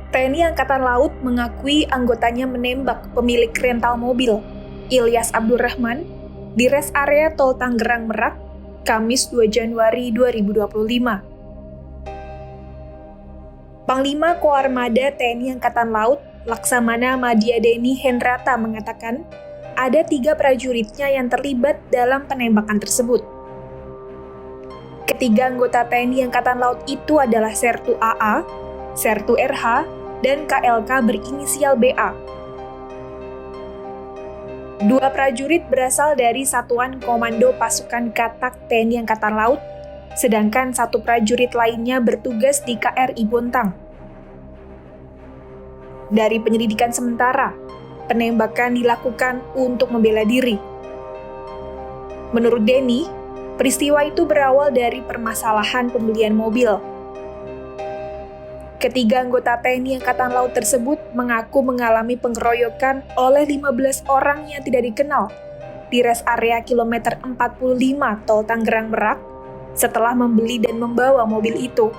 TNI Angkatan Laut mengakui anggotanya menembak pemilik rental mobil, Ilyas Abdurrahman, di res area Tol Tangerang Merak, Kamis 2 Januari 2025. Panglima Koarmada TNI Angkatan Laut, Laksamana Madya Deni Hendrata mengatakan, ada 3 prajuritnya yang terlibat dalam penembakan tersebut. Ketiga anggota TNI Angkatan Laut itu adalah Sertu AA, Sertu RH, dan KLK berinisial BA. 2 prajurit berasal dari Satuan Komando Pasukan Katak TNI Angkatan Laut, sedangkan 1 prajurit lainnya bertugas di KRI Bontang. Dari penyelidikan sementara, penembakan dilakukan untuk membela diri. Menurut Deni, peristiwa itu berawal dari permasalahan pembelian mobil. Ketiga anggota TNI Angkatan Laut tersebut mengaku mengalami pengeroyokan oleh 15 orang yang tidak dikenal di res area kilometer 45 Tol Tangerang Merak setelah membeli dan membawa mobil itu.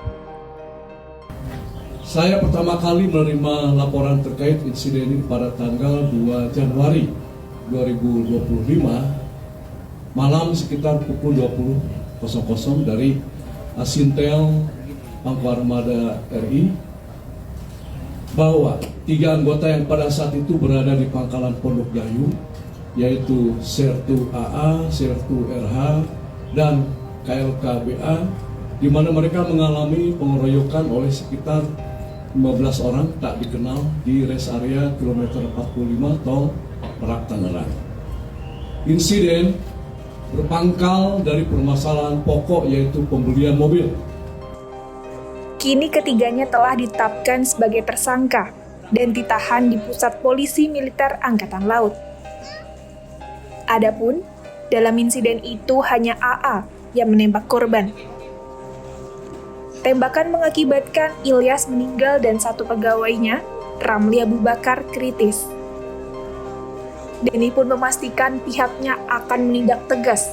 Saya pertama kali menerima laporan terkait insiden ini pada tanggal 2 Januari 2025 malam sekitar pukul 20.00 dari Asintel Pangkoarmada RI bahwa 3 anggota yang pada saat itu berada di pangkalan Pondok Gayu, yaitu Sertu AA, Sertu RH, dan KLKBA, di mana mereka mengalami pengeroyokan oleh sekitar 15 orang tak dikenal di res area kilometer 45 Tol Merak Tangerang. Insiden berpangkal dari permasalahan pokok yaitu pembelian mobil. Kini ketiganya telah ditetapkan sebagai tersangka dan ditahan di Pusat Polisi Militer Angkatan Laut. Adapun, dalam insiden itu hanya AA yang menembak korban. Tembakan mengakibatkan Ilyas meninggal dan 1 pegawainya, Ramli Abu Bakar, kritis. Deni pun memastikan pihaknya akan menindak tegas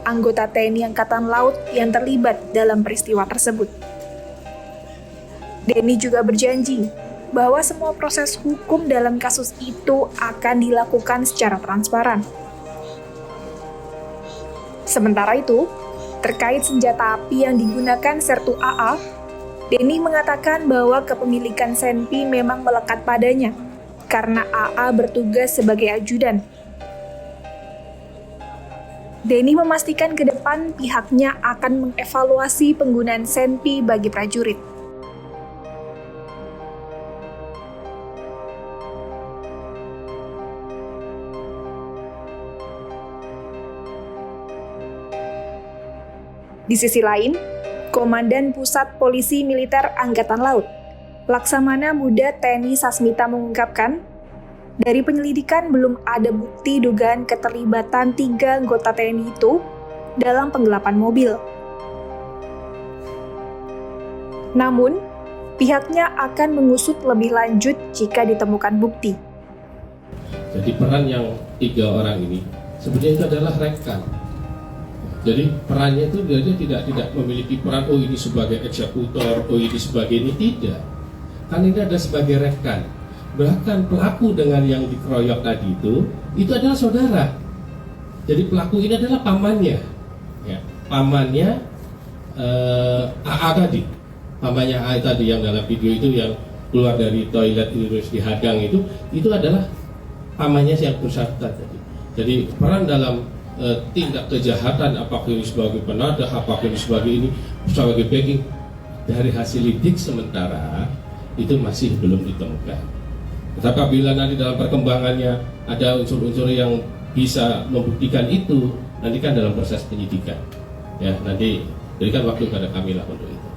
anggota TNI Angkatan Laut yang terlibat dalam peristiwa tersebut. Deni juga berjanji bahwa semua proses hukum dalam kasus itu akan dilakukan secara transparan. Sementara itu, terkait senjata api yang digunakan Sertu AA, Deni mengatakan bahwa kepemilikan Senpi memang melekat padanya karena AA bertugas sebagai ajudan. Deni memastikan ke depan pihaknya akan mengevaluasi penggunaan Senpi bagi prajurit. Di sisi lain, Komandan Pusat Polisi Militer Angkatan Laut, Laksamana Muda TNI Sasmita mengungkapkan, dari penyelidikan belum ada bukti dugaan keterlibatan 3 anggota TNI itu dalam penggelapan mobil. Namun, pihaknya akan mengusut lebih lanjut jika ditemukan bukti. Jadi peran yang 3 orang ini sebenarnya itu adalah rekan. Jadi perannya itu dia tidak memiliki peran, oh ini sebagai eksekutor, oh ini sebagai ini, tidak. Kan ini ada sebagai rekan. Bahkan pelaku dengan yang dikeroyok tadi itu adalah saudara. Jadi pelaku ini adalah pamannya, ya, pamannya AA tadi, pamannya AA tadi yang dalam video itu yang keluar dari toilet itu dihadang itu adalah pamannya yang bersangkutan tadi. Jadi peran dalam tindak kejahatan, apakah ini sebagai penadah, apakah ini sebagai backing, dari hasil lidik sementara itu masih belum ditemukan. Tetapi apabila nanti dalam perkembangannya ada unsur-unsur yang bisa membuktikan itu, nanti kan dalam proses penyidikan, ya nanti berikan waktu pada kami lah untuk itu.